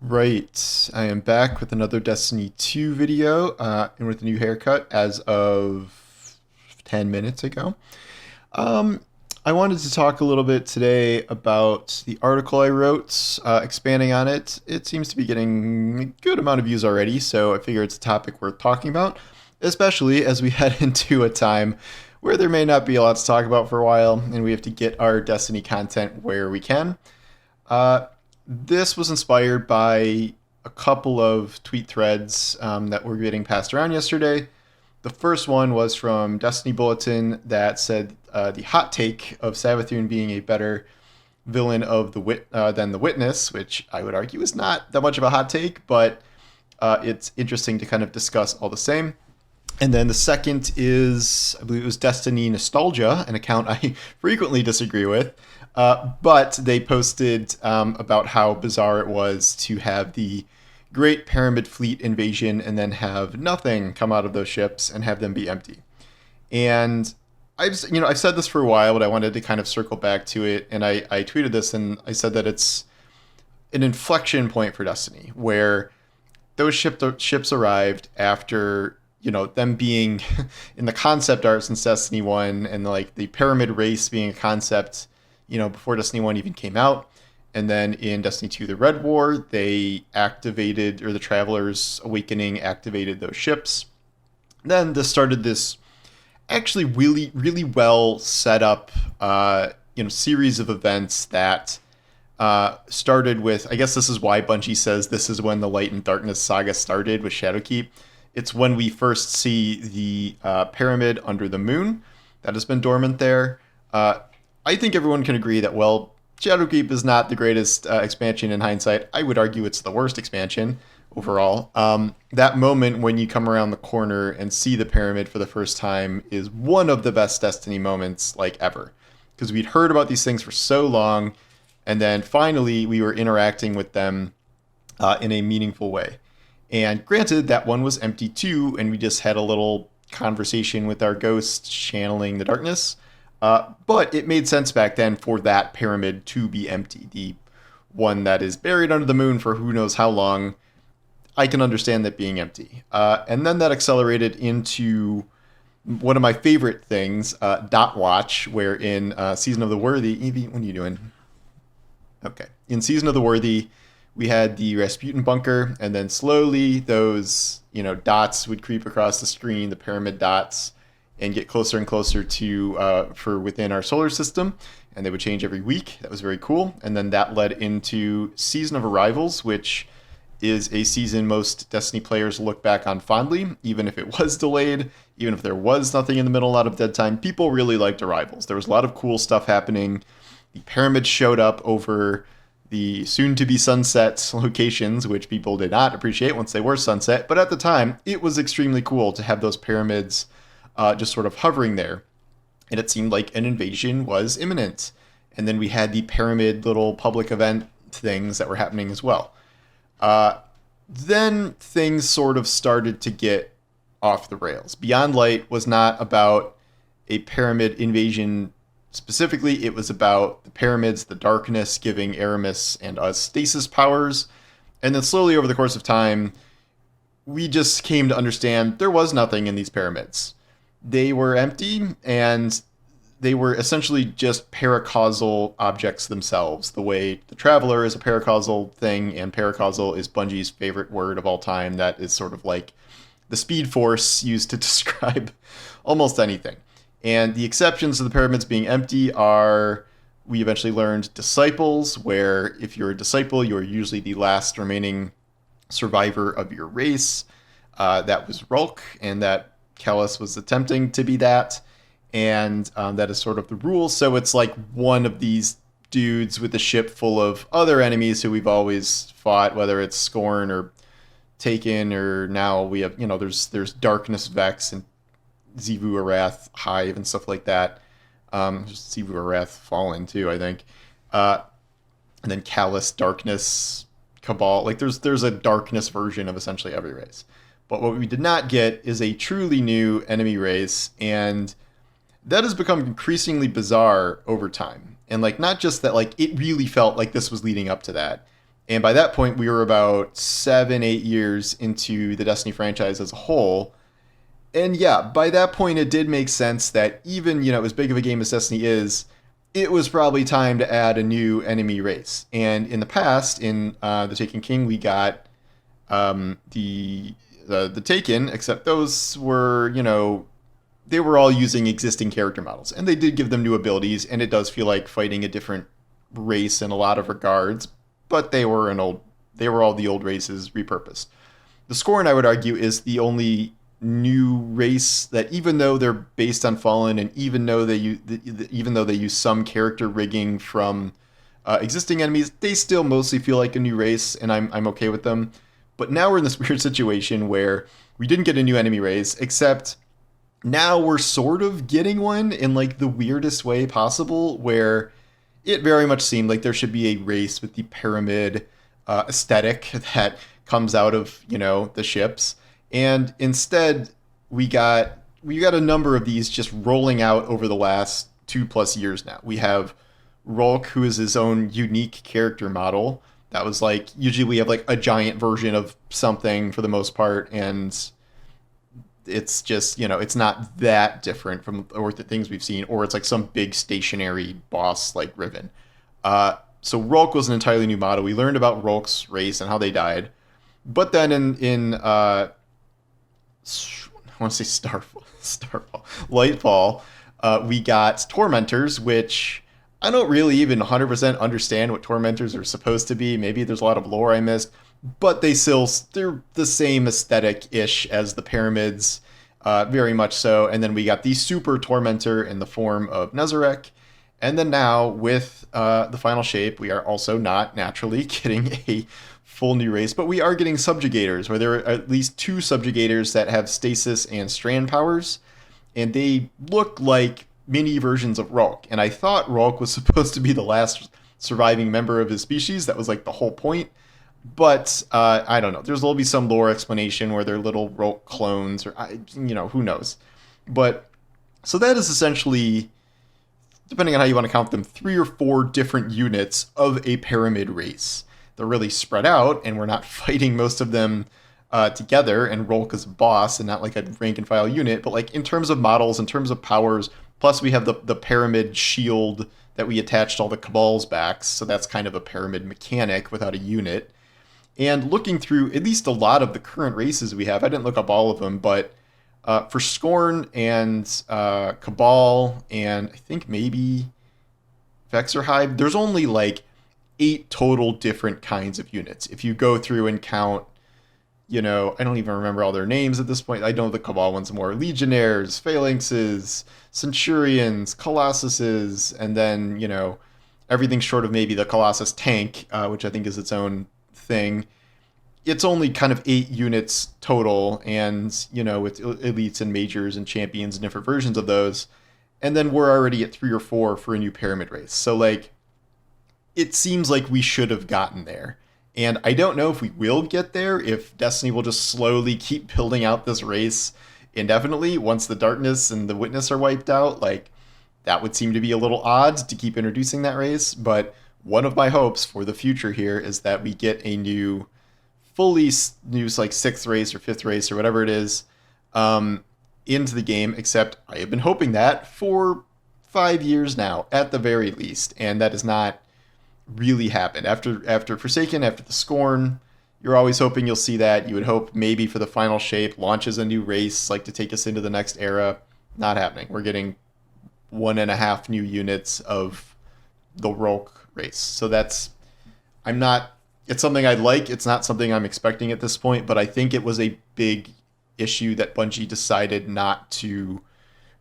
Right, I am back with another Destiny 2 video and with a new haircut as of 10 minutes ago. Um, I wanted to talk a little bit today about the article I wrote, expanding on it. It seems to be getting a good amount of views already, so I figure it's a topic worth talking about, especially as we head into a time where there may not be a lot to talk about for a while, and we have to get our Destiny content where we can. Uh, this was inspired by a couple of tweet threads that were getting passed around yesterday. The first one was from Destiny Bulletin that said the hot take of Savathun being a better villain of than the Witness, which I would argue is not that much of a hot take, but it's interesting to kind of discuss all the same. And then the second is, I believe it was Destiny Nostalgia, an account I frequently disagree with. But they posted about how bizarre it was to have the Great Pyramid Fleet invasion and then have nothing come out of those ships and have them be empty. And I've said this for a while, but I wanted to kind of circle back to it. And I tweeted this and I said that it's an inflection point for Destiny where those ships arrived after them being in the concept art since Destiny 1 and like the pyramid race being a concept before Destiny 1 even came out. And then in Destiny 2 the Red War, they activated, or the Travelers Awakening activated those ships. Then this started this actually really really well set up series of events that started with, I guess this is why Bungie says this is when the Light and Darkness saga started with Shadowkeep. It's when we first see the pyramid under the moon that has been dormant there. I think everyone can agree that, well, Shadowkeep is not the greatest expansion in hindsight. I would argue it's the worst expansion overall. That moment when you come around the corner and see the pyramid for the first time is one of the best Destiny moments like ever. Because we'd heard about these things for so long, and then finally we were interacting with them in a meaningful way. And granted, that one was empty too, and we just had a little conversation with our ghost channeling the darkness. But it made sense back then for that pyramid to be empty. The one that is buried under the moon for who knows how long, I can understand that being empty. And then that accelerated into one of my favorite things, Dot Watch, where in Season of the Worthy, Evie, what are you doing? Okay. In Season of the Worthy, we had the Rasputin bunker, and then slowly those, dots would creep across the screen, the pyramid dots, and get closer and closer to for within our solar system, and they would change every week. That was very cool. And then that led into Season of Arrivals, which is a season most Destiny players look back on fondly, even if it was delayed, even if there was nothing in the middle, a lot of dead time. People really liked Arrivals. There was a lot of cool stuff happening. The pyramids showed up over the soon-to-be sunset locations, which people did not appreciate once they were sunset. But at the time, it was extremely cool to have those pyramids just sort of hovering there. And it seemed like an invasion was imminent. And then we had the pyramid little public event things that were happening as well. Then things sort of started to get off the rails. Beyond Light was not about a pyramid invasion specifically. It was about the pyramids, the darkness giving Aramis and us stasis powers. And then slowly over the course of time, we just came to understand there was nothing in these pyramids. They were empty, and they were essentially just paracausal objects themselves, the way the Traveler is a paracausal thing, and paracausal is Bungie's favorite word of all time. That is sort of like the speed force used to describe almost anything. And the exceptions to the pyramids being empty are, we eventually learned, disciples, where if you're a disciple, you're usually the last remaining survivor of your race. That was Rulk, and that Callus was attempting to be that. And that is sort of the rule. So it's like one of these dudes with a ship full of other enemies who we've always fought, whether it's Scorn or Taken, or now we have, there's Darkness Vex and Xivu Arath Hive and stuff like that. Just Xivu Arath Fallen too, I think. And then Callus, Darkness, Cabal. Like there's a Darkness version of essentially every race. But what we did not get is a truly new enemy race, and that has become increasingly bizarre over time. And like not just that, like it really felt like this was leading up to that. And by that point, we were about 7, 8 years into the Destiny franchise as a whole. And yeah, by that point, it did make sense that even, as big of a game as Destiny is, it was probably time to add a new enemy race. And in the past, in the Taken King, we got the Taken, except those were, they were all using existing character models, and they did give them new abilities, and it does feel like fighting a different race in a lot of regards. But they were all the old races repurposed. The Scorn, I would argue, is the only new race that, even though they're based on Fallen, and even though they use some character rigging from existing enemies, they still mostly feel like a new race, and I'm okay with them. But now we're in this weird situation where we didn't get a new enemy race, except now we're sort of getting one in like the weirdest way possible, where it very much seemed like there should be a race with the pyramid aesthetic that comes out of the ships, and instead we got a number of these just rolling out over the last 2+ years now. We have Rolk, who is his own unique character model. That was like, usually we have like a giant version of something for the most part, and it's just, it's not that different from or the things we've seen, or it's like some big stationary boss like Riven. So Rolk was an entirely new model. We learned about Rolk's race and how they died. But then in I want to say Starfall, Lightfall, we got Tormentors, which I don't really even 100% understand what Tormentors are supposed to be. Maybe there's a lot of lore I missed, but they're the same aesthetic-ish as the Pyramids, very much so. And then we got the Super Tormentor in the form of Nezarec. And then now, with the final shape, we are also not naturally getting a full new race, but we are getting subjugators, where there are at least 2 subjugators that have stasis and strand powers, and they look like mini versions of Rolk. And I thought Rolk was supposed to be the last surviving member of his species. That was like the whole point. But I don't know. There'll be some lore explanation where they're little Rolk clones, or who knows. But so that is essentially, depending on how you want to count them, 3 or 4 different units of a pyramid race. They're really spread out, and we're not fighting most of them together, and Rolk is a boss and not like a rank and file unit. But like in terms of models, in terms of powers, plus we have the pyramid shield that we attached all the Cabal's backs, so that's kind of a pyramid mechanic without a unit. And looking through at least a lot of the current races we have, I didn't look up all of them, but for Scorn and Cabal, and I think maybe Vexerhive, there's only like 8 total different kinds of units. If you go through and count, I don't even remember all their names at this point. I know the Cabal ones more: Legionnaires, Phalanxes, Centurions, Colossuses, and then, everything short of maybe the Colossus tank, which I think is its own thing. It's only kind of 8 units total, and, with elites and majors and champions and different versions of those. And then we're already at 3 or 4 for a new pyramid race. So, like, it seems like we should have gotten there. And I don't know if we will get there, if Destiny will just slowly keep building out this race indefinitely once the Darkness and the Witness are wiped out. Like, that would seem to be a little odd to keep introducing that race. But one of my hopes for the future here is that we get a new, fully new, like, 6th race or 5th race or whatever it is, into the game. Except I have been hoping that for 5 years now, at the very least. And that is not really happened. After Forsaken, after the Scorn, you're always hoping you'll see that. You would hope maybe for the final shape launches a new race, like to take us into the next era. Not happening. We're getting 1.5 new units of the Rolk race. So it's something I'd like. It's not something I'm expecting at this point, but I think it was a big issue that Bungie decided not to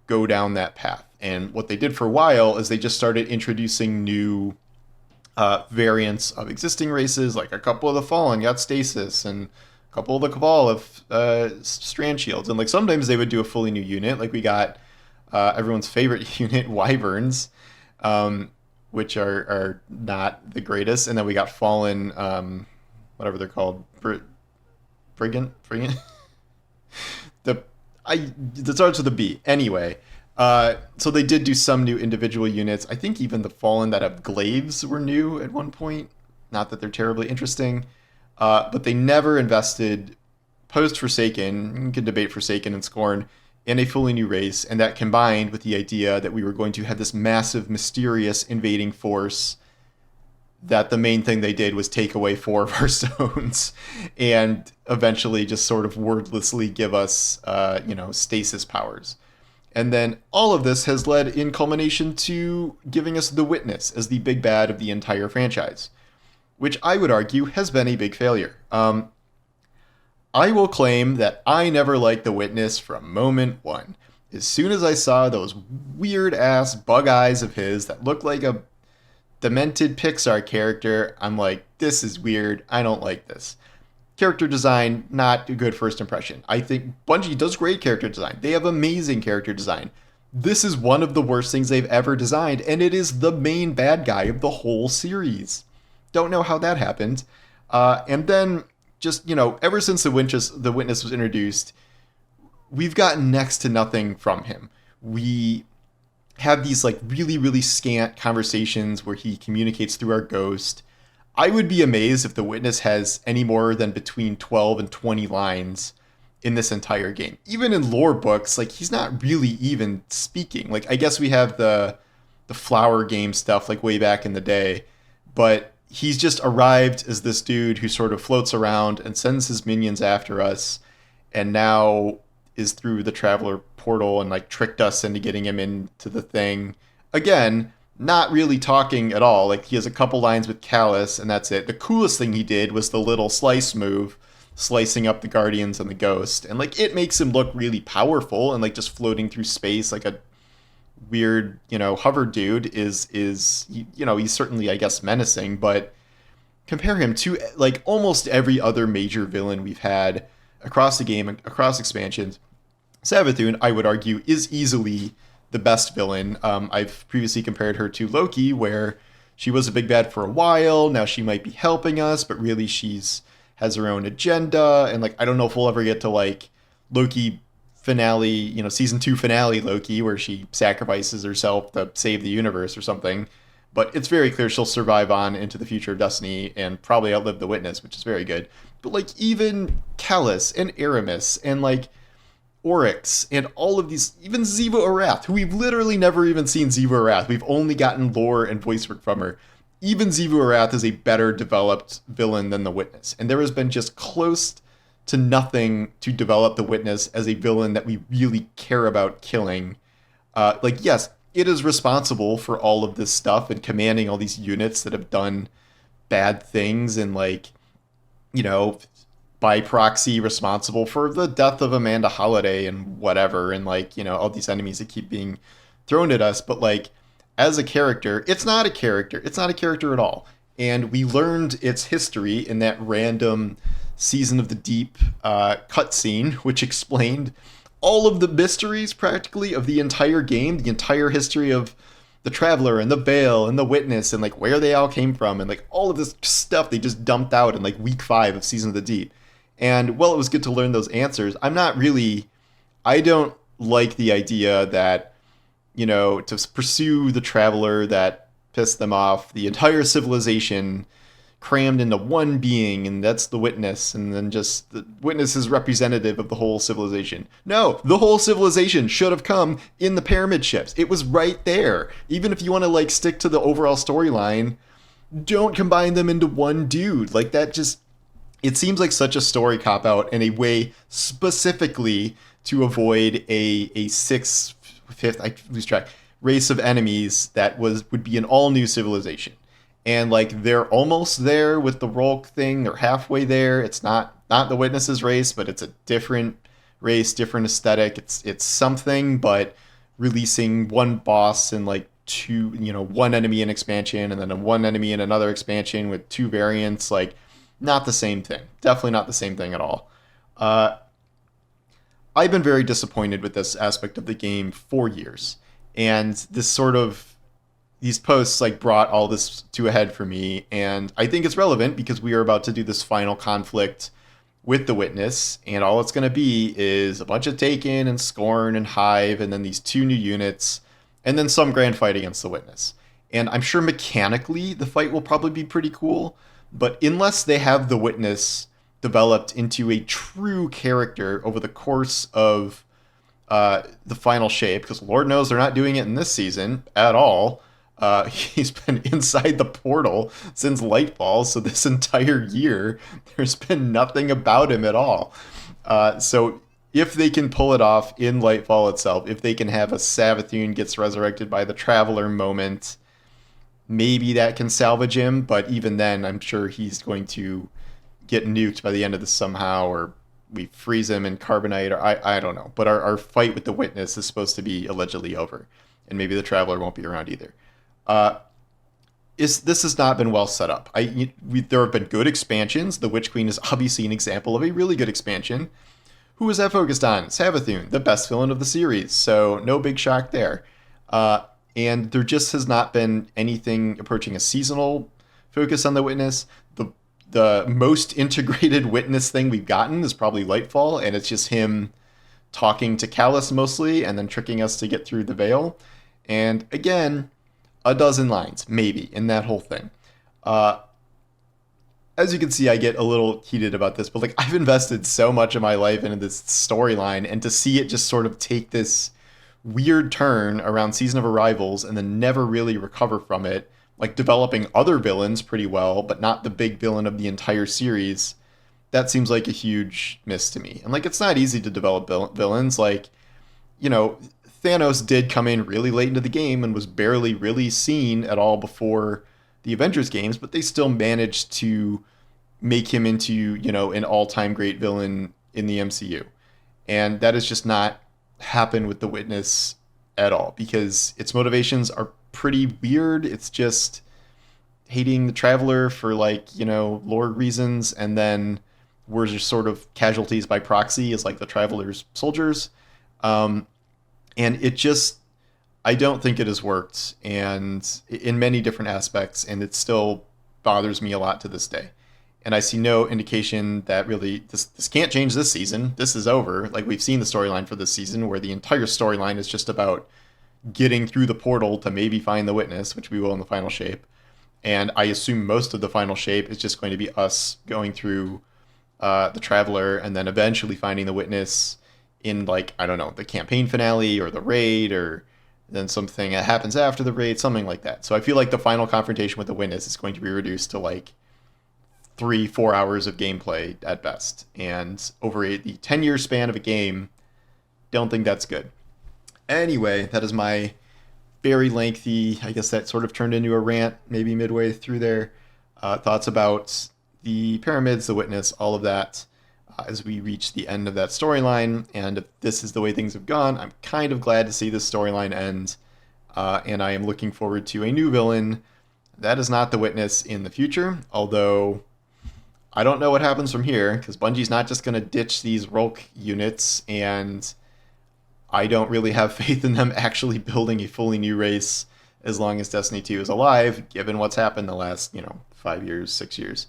go down that path. And what they did for a while is they just started introducing new variants of existing races. Like a couple of the Fallen got stasis, and a couple of the Cabal have strand shields. And like sometimes they would do a fully new unit. Like we got everyone's favorite unit, Wyverns, which are not the greatest. And then we got Fallen, whatever they're called, Brigand. It starts with a B. Anyway. So they did do some new individual units. I think even the Fallen that have glaives were new at one point. Not that they're terribly interesting, but they never invested post Forsaken. You can debate Forsaken and Scorn in a fully new race, and that combined with the idea that we were going to have this massive, mysterious invading force. That the main thing they did was take away 4 of our stones, and eventually just sort of wordlessly give us, stasis powers. And then all of this has led in culmination to giving us the Witness as the big bad of the entire franchise, which I would argue has been a big failure. I will claim that I never liked the Witness from moment one. As soon as I saw those weird ass bug eyes of his that looked like a demented Pixar character, I'm like, this is weird. I don't like this. Character design, not a good first impression. I think Bungie does great character design. They have amazing character design. This is one of the worst things they've ever designed, and it is the main bad guy of the whole series. Don't know how that happened. And then, just, ever since the Witness was introduced, we've gotten next to nothing from him. We have these like really, really scant conversations where he communicates through our ghost. I would be amazed if the Witness has any more than between 12 and 20 lines in this entire game. Even in lore books, like he's not really even speaking. Like I guess we have the flower game stuff like way back in the day, but he's just arrived as this dude who sort of floats around and sends his minions after us, and now is through the Traveler portal and like tricked us into getting him into the thing. Again, not really talking at all. Like he has a couple lines with Callus and that's it. The coolest thing he did was the little slice move, slicing up the Guardians and the Ghost. And like it makes him look really powerful, and like just floating through space like a weird, hover dude is he's certainly, I guess, menacing, but compare him to like almost every other major villain we've had across the game, across expansions. Savathun, I would argue, is easily the best villain. I've previously compared her to Loki, where she was a big bad for a while. Now she might be helping us, but really has her own agenda. And like, I don't know if we'll ever get to like Loki finale, season 2 finale Loki, where she sacrifices herself to save the universe or something. But it's very clear she'll survive on into the future of Destiny and probably outlive the Witness, which is very good. But like even Callus and Aramis and like Oryx and all of these, even Ziva Arath, who we've literally never even seen Ziva Arath. We've only gotten lore and voice work from her. Even Ziva Arath is a better developed villain than the Witness. And there has been just close to nothing to develop the Witness as a villain that we really care about killing. Yes, it is responsible for all of this stuff and commanding all these units that have done bad things and by proxy responsible for the death of Amanda Holiday and whatever, and all these enemies that keep being thrown at us. But as a character, it's not a character. It's not a character at all. And we learned its history in that random Season of the Deep cutscene, which explained all of the mysteries practically of the entire game, the entire history of the Traveler and the Veil and the Witness and where they all came from, and all of this stuff they just dumped out in week 5 of Season of the Deep. And while it was good to learn those answers, I don't like the idea that, to pursue the Traveler that pissed them off, the entire civilization crammed into one being, and that's the Witness, and then just the Witness is representative of the whole civilization. No, the whole civilization should have come in the pyramid ships. It was right there. Even if you want to stick to the overall storyline, don't combine them into one dude. That just, it seems like such a story cop-out and a way specifically to avoid a fifth, I lose track, race of enemies that would be an all-new civilization. And they're almost there with the Rolk thing. They're halfway there. It's not the Witness's race, but it's a different race, different aesthetic. It's something, but releasing one boss and two, one enemy in expansion and then one enemy in another expansion with 2 variants, not the same thing. Definitely not the same thing at all. I've been very disappointed with this aspect of the game for years. And these posts brought all this to a head for me, and I think it's relevant because we are about to do this final conflict with the Witness, and all it's going to be is a bunch of Taken and Scorn and Hive, and then these 2 new units, and then some grand fight against the Witness. And I'm sure mechanically the fight will probably be pretty cool, But unless they have the Witness developed into a true character over the course of the final shape, because Lord knows they're not doing it in this season at all. He's been inside the portal since Lightfall, so this entire year there's been nothing about him at all. So if they can pull it off in Lightfall itself, if they can have a Savathun gets resurrected by the Traveler moment, maybe that can salvage him. But even then, I'm sure he's going to get nuked by the end of this somehow, or we freeze him in carbonite, or I don't know. But our fight with the Witness is supposed to be allegedly over, and maybe the Traveler won't be around either. Uh, this has not been well set up. There have been good expansions. The Witch Queen is obviously an example of a really good expansion. Who was that focused on? Savathun, the best villain of the series. So no big shock there. And there just has not been anything approaching a seasonal focus on the Witness. The most integrated Witness thing we've gotten is probably Lightfall, and it's just him talking to Callus mostly, and then tricking us to get through the veil. And again, a dozen lines, maybe, in that whole thing. As you can see, I get a little heated about this, but like I've invested so much of my life into this storyline, and to see it just sort of take this weird turn around Season of Arrivals and then never really recover from it, like developing other villains pretty well, but not the big villain of the entire series, that seems like a huge miss to me. And like it's not easy to develop villains. Like, you know, Thanos did come in really late into the game and was barely really seen at all before the Avengers games, but they still managed to make him into, you know, an all-time great villain in the MCU. And that has just not happened with the Witness at all, because its motivations are pretty weird. It's just hating the Traveler for, like, you know, lore reasons, and then we're just sort of casualties by proxy as like the Traveler's soldiers. And it just, I don't think it has worked, and in many different aspects, and it still bothers me a lot to this day. And I see no indication that really this can't change this season. This is over. Like, we've seen the storyline for this season, where the entire storyline is just about getting through the portal to maybe find the Witness, which we will in the final shape. And I assume most of the final shape is just going to be us going through the Traveler, and then eventually finding the Witness in, like, I don't know, the campaign finale or the raid, or then something that happens after the raid, something like that. So I feel like the final confrontation with the Witness is going to be reduced to like 3-4 hours of gameplay at best. And over the 10-year span of a game, don't think that's good. Anyway, that is my very lengthy, I guess that sort of turned into a rant maybe midway through there. Thoughts about the pyramids, the Witness, all of that, as we reach the end of that storyline. And if this is the way things have gone, I'm kind of glad to see this storyline end. And I am looking forward to a new villain that is not the Witness in the future. Although I don't know what happens from here, because Bungie's not just going to ditch these Rolk units, and I don't really have faith in them actually building a fully new race as long as Destiny 2 is alive, given what's happened the last, 5 years, 6 years.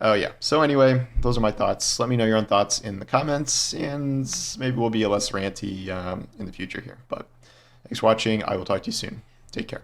Oh yeah. So anyway, those are my thoughts. Let me know your own thoughts in the comments, and maybe we'll be a less ranty in the future here. But thanks for watching. I will talk to you soon. Take care.